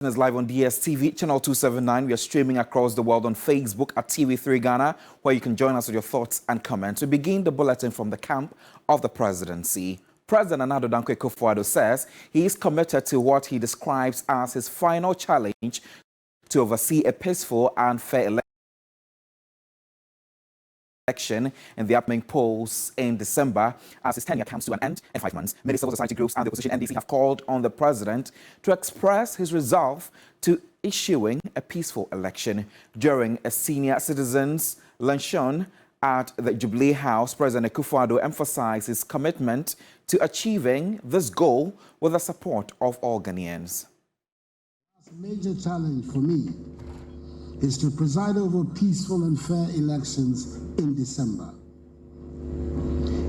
Is live on DSTV, channel 279. We are streaming across the world on Facebook at TV3 Ghana, where you can join us with your thoughts and comments. We begin the bulletin from the camp of the presidency. President Nana Addo Dankwa Akufo-Addo says he is committed to what he describes as his final challenge to oversee a peaceful and fair election in the upcoming polls in December as his tenure comes to an end in 5 months. Many civil society groups and the opposition NDC have called on the president to express his resolve to issuing a peaceful election. During a senior citizens luncheon at the Jubilee House, President Akufo-Addo emphasized his commitment to achieving this goal with the support of all Ghanaians. A major challenge for me is to preside over peaceful and fair elections in December.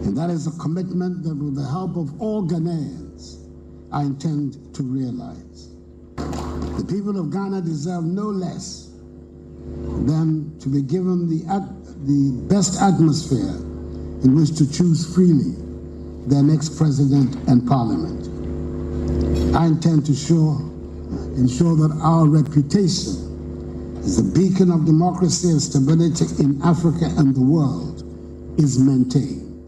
And that is a commitment that with the help of all Ghanaians, I intend to realize. The people of Ghana deserve no less than to be given the best atmosphere in which to choose freely their next president and parliament. I intend to ensure that our reputation as a beacon of democracy and stability in Africa and the world is maintained.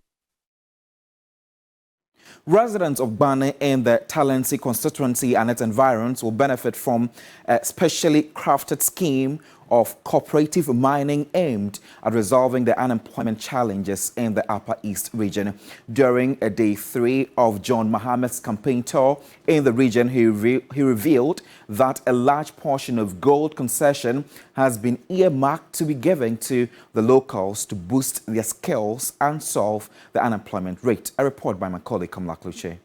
Residents of Bani in the Talensi constituency and its environs will benefit from a specially crafted scheme of cooperative mining aimed at resolving the unemployment challenges in the Upper East region. During a day 3 of John Mahamed's campaign tour in the region, he revealed that a large portion of gold concession has been earmarked to be given to the locals to boost their skills and solve the unemployment rate. A report by my colleague Kamla Kluche.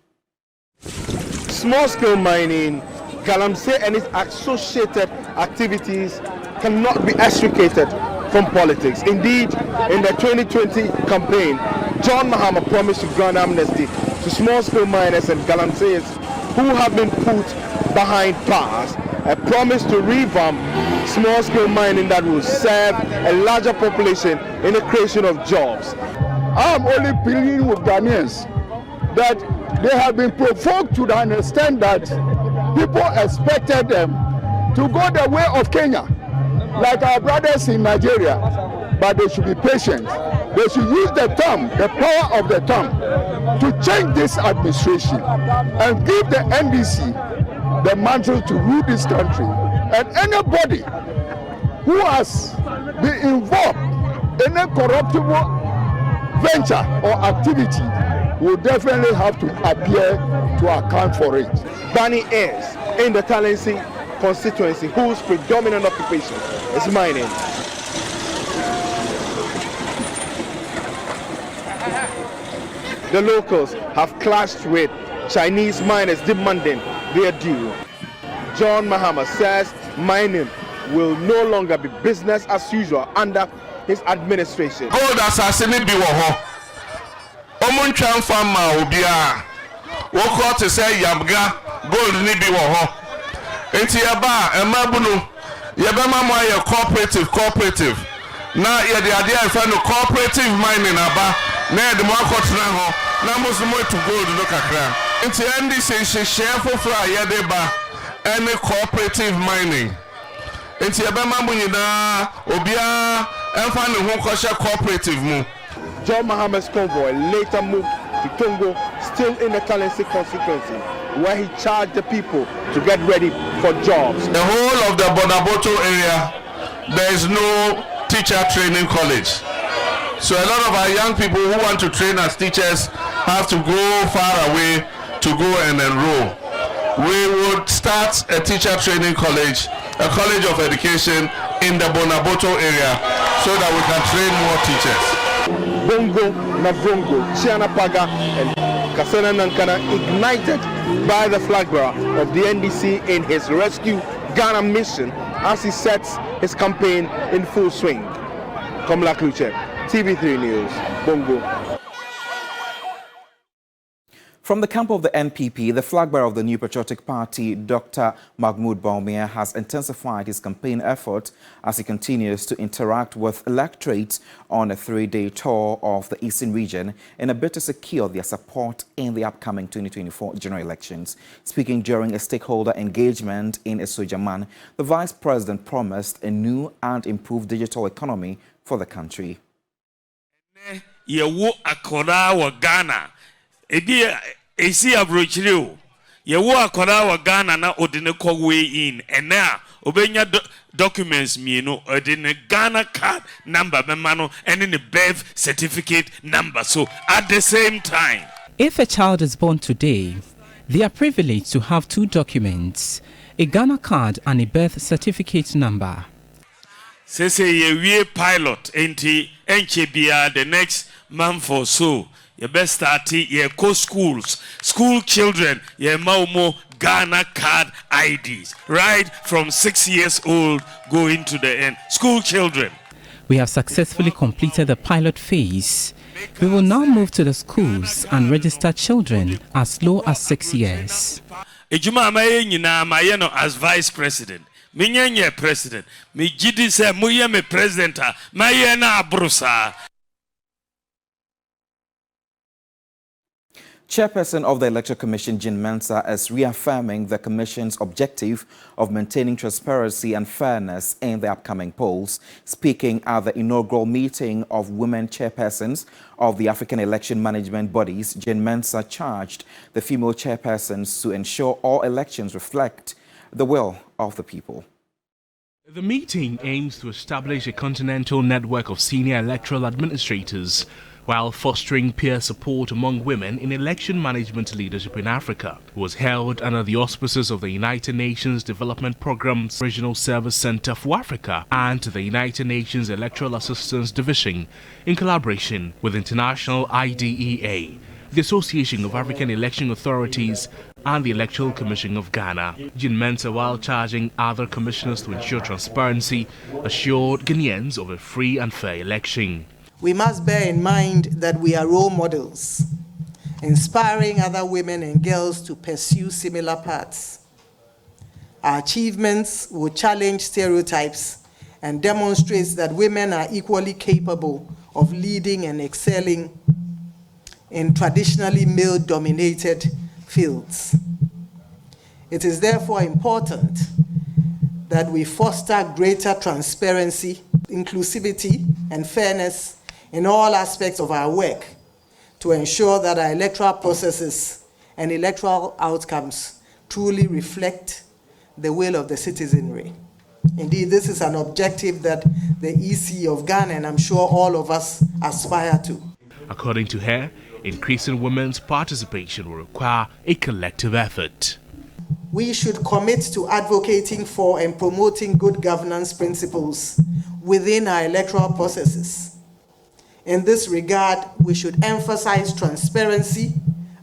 Small-scale mining, Galamsey and its associated activities cannot be extricated from politics. Indeed, in the 2020 campaign, John Mahama promised to grant amnesty to small-scale miners and Galamseyers who have been put behind bars, a promise to revamp small-scale mining that will serve a larger population in the creation of jobs. I'm only pleading with Ghanaians that they have been provoked to the extent that people expected them to go the way of Kenya, like our brothers in Nigeria, but they should be patient. They should use the power of the thumb, to change this administration and give the NDC the mantle to rule this country. And anybody who has been involved in a corruptible venture or activity will definitely have to appear to account for it. Bani is in the Talensi constituency whose predominant occupation is mining. The locals have clashed with Chinese miners demanding their due. John Mahama says mining will no longer be business as usual under his administration. Gold assassin bi wo ho. Omuntwan fama obia. Wo ko to say yamga gold ni bi wo ho. Enti yaba emabunu yebema mo aye cooperative na ye de ade afa no cooperative mining aba na de mo akotena ho na musumo to gold no kakra. Enti endi se share for ye de ba any cooperative mining. Enti yebema mo nyina obia emfa ne ho koshe cooperative mu. John Mahamed's convoy later moved to Tongo, still in the Talensi constituency, where he charged the people to get ready for jobs. The whole of the Bonaboto area, there is no teacher training college. So a lot of our young people who want to train as teachers have to go far away to go and enroll. We would start a teacher training college, a college of education in the Bonaboto area so that we can train more teachers. Bongo Navrongo, Chiana Paga and Kasana Nankana ignited by the flag bearer of the NDC in his Rescue Ghana mission as he sets his campaign in full swing. Kamla Kluche, TV3 News, Bongo. From the camp of the NPP, the flag bearer of the New Patriotic Party, Dr. Mahmoud Bawumia, has intensified his campaign effort as he continues to interact with electorates on a 3-day tour of the Eastern region in a bid to secure their support in the upcoming 2024 general elections. Speaking during a stakeholder engagement in Esojaman, the Vice President promised a new and improved digital economy for the country. AC abrochire yewo akwara wa Ghana na odine way in and now obenya documents mienu odine Ghana card number memano and in the birth certificate number, so at the same time. If a child is born today, they are privileged to have 2 documents, a Ghana card and a birth certificate number. Say ye pilot enti enchebia the next month or so. Your best start your schools, school children, your Maumo Ghana card IDs, right from 6 years old going to the end. School children. We have successfully completed the pilot phase. We will now move to the schools and register children as low as 6 years. Ejuma nyina mayeno as vice president. Minyenye president. Mi jidi se muye me president mayena abrusa. Chairperson of the Electoral Commission, Jean Mensah, is reaffirming the Commission's objective of maintaining transparency and fairness in the upcoming polls. Speaking at the inaugural meeting of women chairpersons of the African election management bodies, Jean Mensah charged the female chairpersons to ensure all elections reflect the will of the people. The meeting aims to establish a continental network of senior electoral administrators while fostering peer support among women in election management leadership in Africa. It was held under the auspices of the United Nations Development Programme's Regional Service Center for Africa and the United Nations Electoral Assistance Division in collaboration with International IDEA, the Association of African Election Authorities, and the Electoral Commission of Ghana. Jean Mensah, while charging other commissioners to ensure transparency, assured Ghanaians of a free and fair election. We must bear in mind that we are role models, inspiring other women and girls to pursue similar paths. Our achievements will challenge stereotypes and demonstrate that women are equally capable of leading and excelling in traditionally male-dominated fields. It is therefore important that we foster greater transparency, inclusivity, and fairness in all aspects of our work to ensure that our electoral processes and electoral outcomes truly reflect the will of the citizenry. Indeed, this is an objective that the EC of Ghana, and I'm sure all of us, aspire to. According to her, increasing women's participation will require a collective effort. We should commit to advocating for and promoting good governance principles within our electoral processes. In this regard, we should emphasize transparency,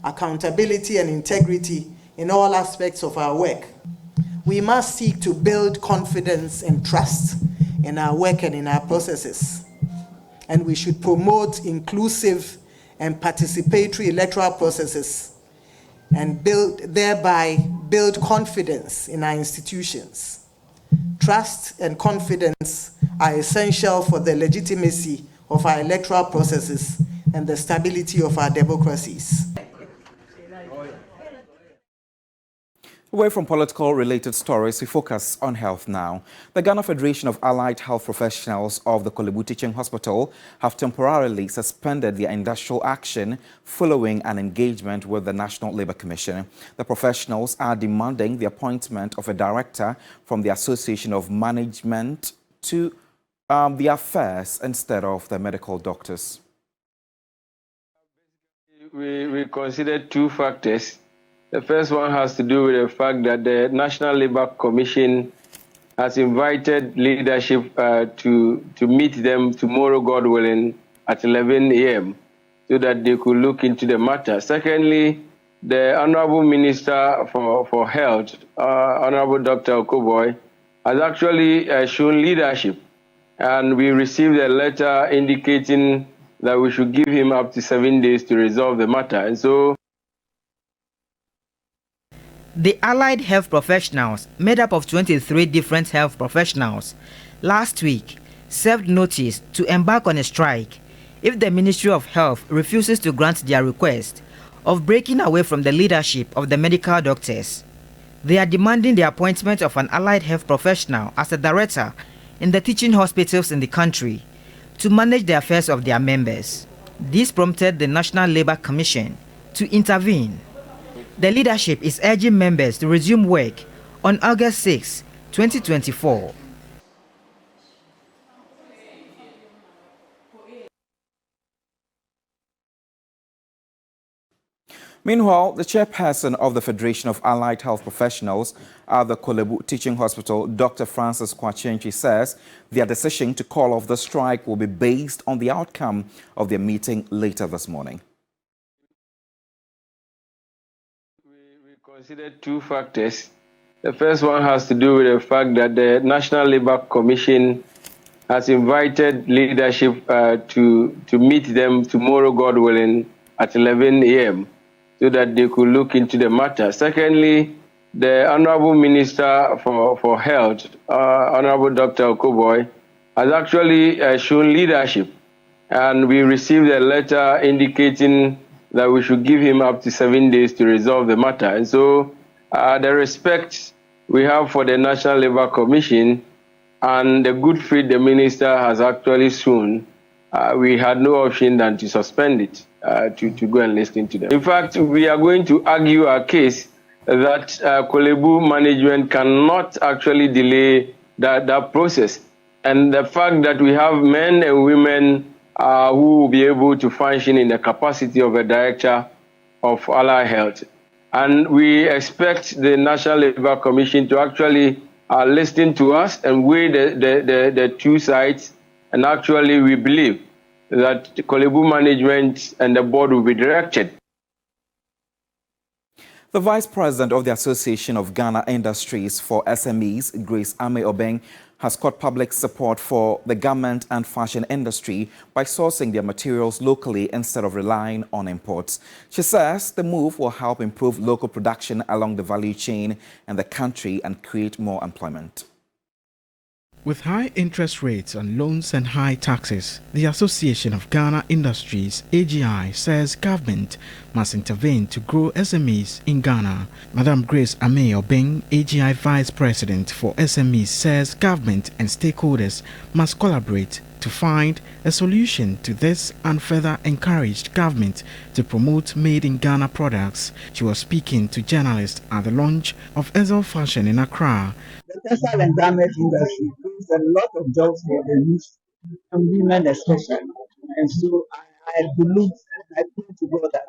accountability, and integrity in all aspects of our work. We must seek to build confidence and trust in our work and in our processes. And we should promote inclusive and participatory electoral processes and thereby build confidence in our institutions. Trust and confidence are essential for the legitimacy of our electoral processes and the stability of our democracies. Away from political-related stories, we focus on health now. The Ghana Federation of Allied Health Professionals of the Kolebu Teaching Hospital have temporarily suspended their industrial action following an engagement with the National Labour Commission. The professionals are demanding the appointment of a director from the Association of Management to the affairs instead of the medical doctors. We considered 2 factors. The first one has to do with the fact that the National Labour Commission has invited leadership to meet them tomorrow, God willing, at 11 a.m. so that they could look into the matter. Secondly, the Honourable Minister for Health, Honourable Dr. Okoboy, has actually shown leadership. And we received a letter indicating that we should give him up to 7 days to resolve the matter. And so The allied health professionals, made up of 23 different health professionals, last week served notice to embark on a strike if the Ministry of Health refuses to grant their request of breaking away from the leadership of the medical doctors. They are demanding the appointment of an allied health professional as a director in the teaching hospitals in the country to manage the affairs of their members. This prompted the National Labour Commission to intervene. The leadership is urging members to resume work on August 6, 2024. Meanwhile, the chairperson of the Federation of Allied Health Professionals at the Kolebu Teaching Hospital, Dr. Francis Kwachenchi, says their decision to call off the strike will be based on the outcome of their meeting later this morning. We considered two factors. The first one has to do with the fact that the National Labour Commission has invited leadership to meet them tomorrow, God willing, at 11 a.m. so that they could look into the matter. Secondly, the Honorable Minister for Health, Honorable Dr. Okoboy, has actually shown leadership. And we received a letter indicating that we should give him up to 7 days to resolve the matter. And so the respect we have for the National Labour Commission and the good faith the minister has actually shown, we had no option than to suspend it, to go and listen to them. In fact, we are going to argue our case that Kolebu management cannot actually delay that process. And the fact that we have men and women who will be able to function in the capacity of a director of Allied Health. And we expect the National Labour Commission to actually listen to us and weigh the two sides. And actually, we believe that the Kolebu management and the board will be directed. The Vice President of the Association of Ghana Industries for SMEs, Grace Ame Obeng, has caught public support for the garment and fashion industry by sourcing their materials locally instead of relying on imports. She says the move will help improve local production along the value chain in the country and create more employment. With high interest rates on loans and high taxes, the Association of Ghana Industries, AGI, says government must intervene to grow SMEs in Ghana. Madam Grace Ame Obeng, AGI Vice President for SMEs, says government and stakeholders must collaborate to find a solution to this and further encouraged government to promote made-in-Ghana products. She was speaking to journalists at the launch of Electoral Fashion in Accra. The textile and garment industry brings a lot of jobs for the youth and women especially. And so I believe, I pray to God that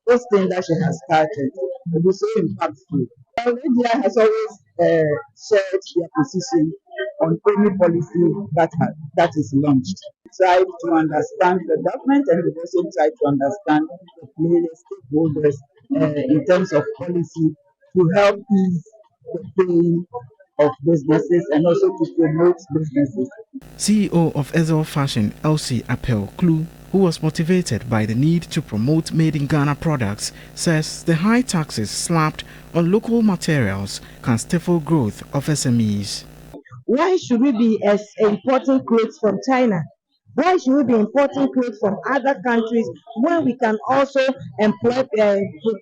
those things that she has started will be so impactful. AGI has always shared their position on any policy that is launched. We try to understand the government and we also try to understand the players, stakeholders in terms of policy to help ease the pain of businesses and also to promote businesses. CEO of Electoral Fashion, Elsie Appel Klu, who was motivated by the need to promote made-in-Ghana products, says the high taxes slapped on local materials can stifle growth of SMEs. Why should we be importing clothes from China? Why should we be importing clothes from other countries when we can also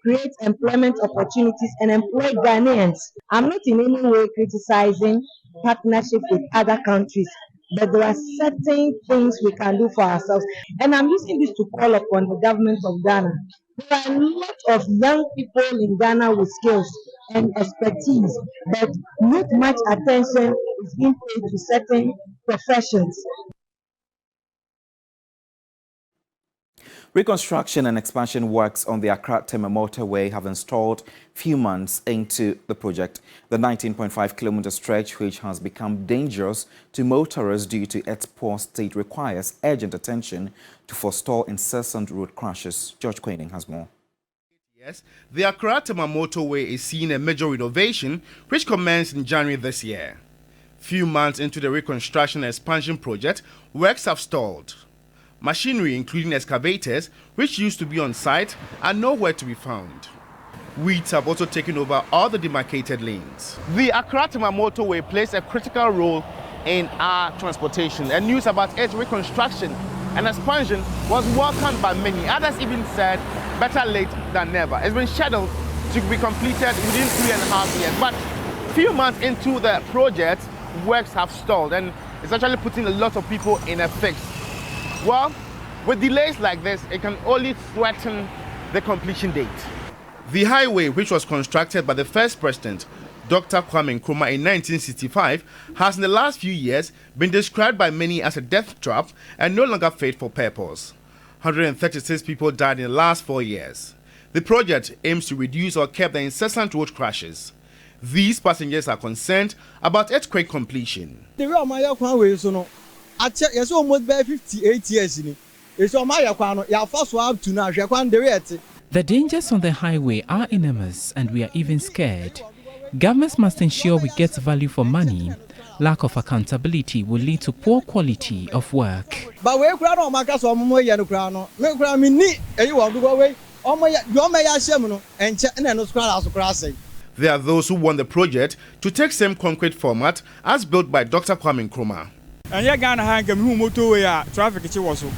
create employment opportunities and employ Ghanaians? I'm not in any way criticizing partnership with other countries, but there are certain things we can do for ourselves. And I'm using this to call upon the government of Ghana. There are a lot of young people in Ghana with skills and expertise, but not much attention is being paid to certain professions. Reconstruction and expansion works on the ACA Motorway have installed few months into the project. The 19.5-kilometer stretch, which has become dangerous to motorists due to its poor state, requires urgent attention to forestall incessant road crashes. George Quaining has more. Yes, the ACA Motorway is seeing a major renovation which commenced in January this year. Few months into the reconstruction and expansion project, works have stalled. Machinery, including excavators, which used to be on site, are nowhere to be found. Weeds have also taken over all the demarcated lanes. The Accra Motorway plays a critical role in our transportation, and news about its reconstruction and expansion was welcomed by many. Others even said better late than never. It's been scheduled to be completed within 3.5 years, but a few months into the project, works have stalled, and it's actually putting a lot of people in a fix. Well, with delays like this, it can only threaten the completion date. The highway, which was constructed by the first president, Dr. Kwame Nkrumah, in 1965, has in the last few years been described by many as a death trap and no longer fit for purpose. 136 people died in the last 4 years. The project aims to reduce or curb the incessant road crashes. These passengers are concerned about earthquake completion. The way my highway is it's almost by 58 years. It's on my first one to now. The dangers on the highway are enormous and we are even scared. Governments must ensure we get value for money. Lack of accountability will lead to poor quality of work. But we crowd on my castle, no crown. Me crown me need a you want to go away. Oh my, you may ask him and check and no crossing. There are those who want the project to take same concrete format as built by Dr. Kwame Nkrumah. And you're going to hang a motorway traffic was so.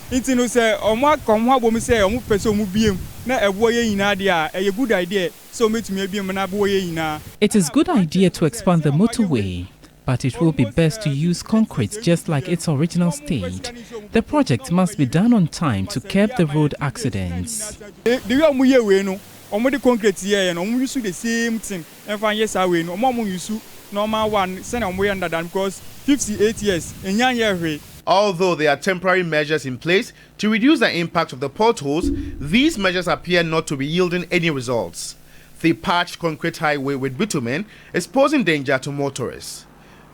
It's no say, or what come what woman say, or move person move beam, not a boy in idea, a good idea, so much maybe a boy in. It is a good idea to expand the motorway, but it will be best to use concrete just like its original state. The project must be done on time to curb the road accidents. The concrete here and use the same thing and find yes away no more use normal one send on way under than because 58 years in year. Although there are temporary measures in place to reduce the impact of the potholes, these measures appear not to be yielding any results. The patched concrete highway with bitumen is posing danger to motorists.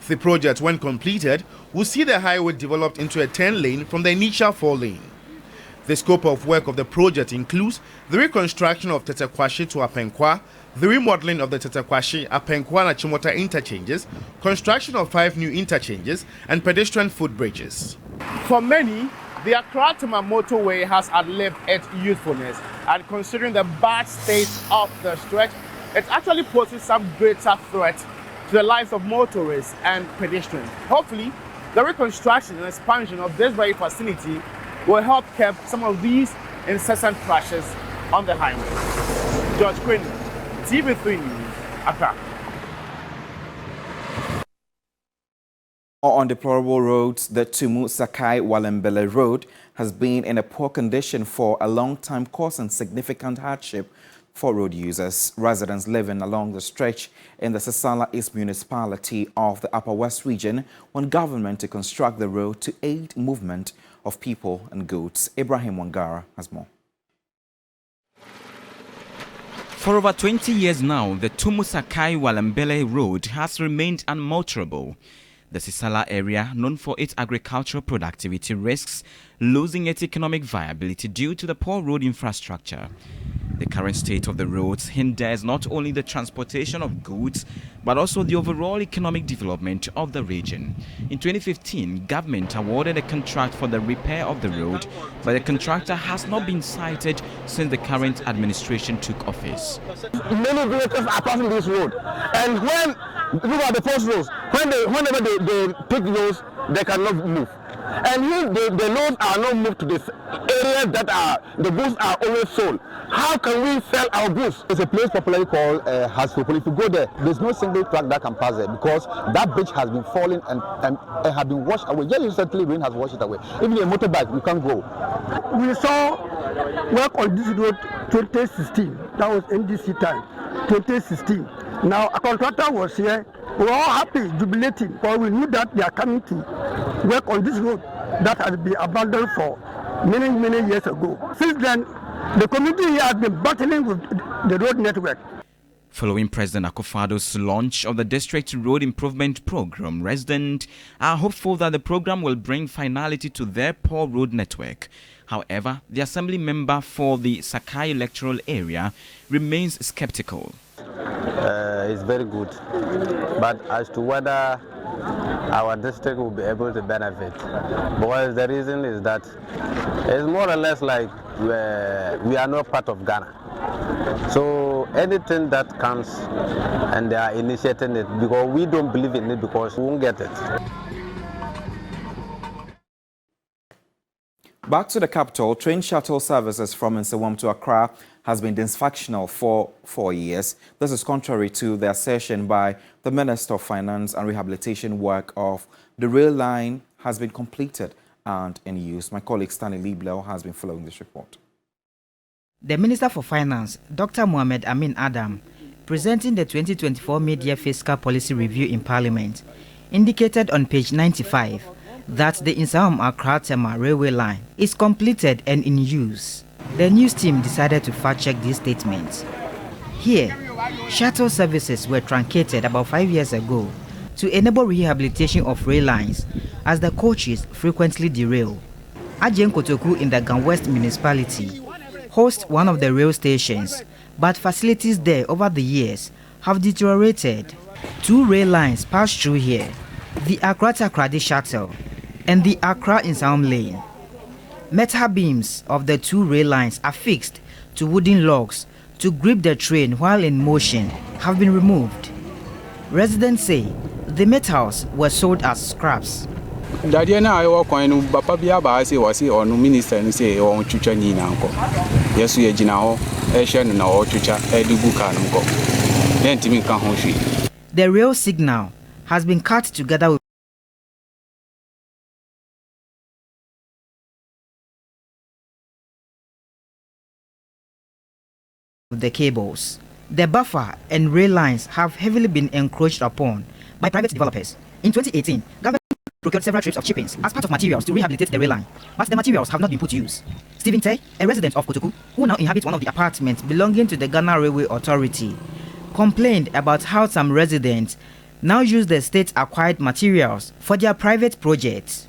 The project, when completed, will see the highway developed into a 10-lane from the initial 4-lane. The scope of work of the project includes the reconstruction of Tetekwashi to Apenkwa, the remodeling of the Tetekwashi, Apenkwa and Chimota interchanges, construction of 5 new interchanges, and pedestrian footbridges. For many, the Accra Motorway has outlived its usefulness, and considering the bad state of the stretch, it actually poses some greater threat to the lives of motorists and pedestrians. Hopefully, the reconstruction and expansion of this very facility will help curb some of these incessant crashes on the highway. George Quinn, TV3 News, Accra. On deplorable roads, the Tumu-Sakai-Walembele Road has been in a poor condition for a long time, causing significant hardship for road users. Residents living along the stretch in the Sisala East municipality of the Upper West region want government to construct the road to aid movement of people and goods. Ibrahim Wangara has more. For over 20 years now, the Tumu-Sakai-Walembele Road has remained unmotorable. The Sisala area, known for its agricultural productivity, risks losing its economic viability due to the poor road infrastructure. The current state of the roads hinders not only the transportation of goods, but also the overall economic development of the region. In 2015, government awarded a contract for the repair of the road, but the contractor has not been cited since the current administration took office. Many vehicles are passing this road, and when these are the first roads, whenever they take those, they cannot move. And if the loads are not moved to the areas that the goods are always sold, how can we sell our goods? There's a place popularly called Hasfopol. If you go there, there's no single truck that can pass there because that bridge has been falling and have been washed away. Just recently, rain has washed it away. Even a motorbike, you can't go. We saw work on this road 2016. That was NDC time, 2016. Now a contractor was here. We were all happy, jubilating, but we knew that they are coming to work on this road that had been abandoned for many years ago. Since then, the community here has been battling with the road network. Following President Akufo-Addo's launch of the District Road Improvement Program, residents are hopeful that the program will bring finality to their poor road network. However, the Assembly member for the Sakai Electoral area remains skeptical. It's very good, but as to whether our district will be able to benefit, because the reason is that it's more or less like we are not part of Ghana. So anything that comes and they are initiating it, because we don't believe in it because we won't get it. Back to the capital, train shuttle services from Nsawam to Accra has been dysfunctional for 4 years. This is contrary to the assertion by the Minister of Finance and Rehabilitation. Work of the rail line has been completed and in use. My colleague Stanley Lieblau has been following this report. The Minister for Finance, Dr. Mohamed Amin Adam, presenting the 2024 Mid-Year Fiscal Policy Review in Parliament, indicated on page 95 that the Nsawam-Accra-Tema railway line is completed and in use. The news team decided to fact-check these statements. Here, shuttle services were truncated about 5 years ago to enable rehabilitation of rail lines as the coaches frequently derail. Ajien Kotoku in the Gan West municipality hosts one of the rail stations, but facilities there over the years have deteriorated. 2 rail lines pass through here, the Accra-Takoradi shuttle and the Accra-Nsawam lane. Metal beams of the 2 rail lines affixed to wooden logs to grip the train while in motion have been removed. Residents say the metals were sold as scraps. Dadiana I work on Bapabia Basi was on minister and say on Chucha Ninanko. Yes, we are Jinao, Asian and our Chucha, Edubukanko. Then Timmy Kanhoshi. The rail signal has been cut together with the cables. The buffer and rail lines have heavily been encroached upon by private developers. In 2018, government procured several trips of chippings as part of materials to rehabilitate the rail line, but the materials have not been put to use. Stephen Tay, a resident of Kotoku, who now inhabits one of the apartments belonging to the Ghana Railway Authority, complained about how some residents now use the state-acquired materials for their private projects.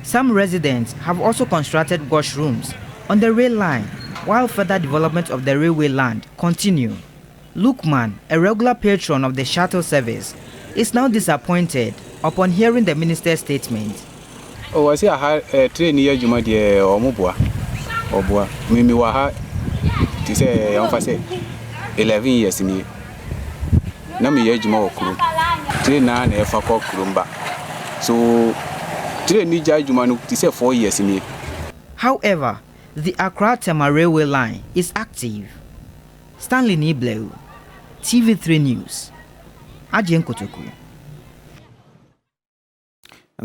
Some residents have also constructed washrooms on the rail line while further development of the railway land continue. Lukman, a regular patron of the shuttle service, is now disappointed upon hearing the minister's statement. Oh, I see I had a train near Jumadia or Mubua. Or Bua, Mimi Waha, to say, 11 years in here. Nami Yajmo Kuru. Train and a Fako Kurumba. So, train Nijajumanu to say 4 years in here. However, the Accra-Tema railway line is active. Stanley Nibleu, TV3 News, Ajien Kotoku.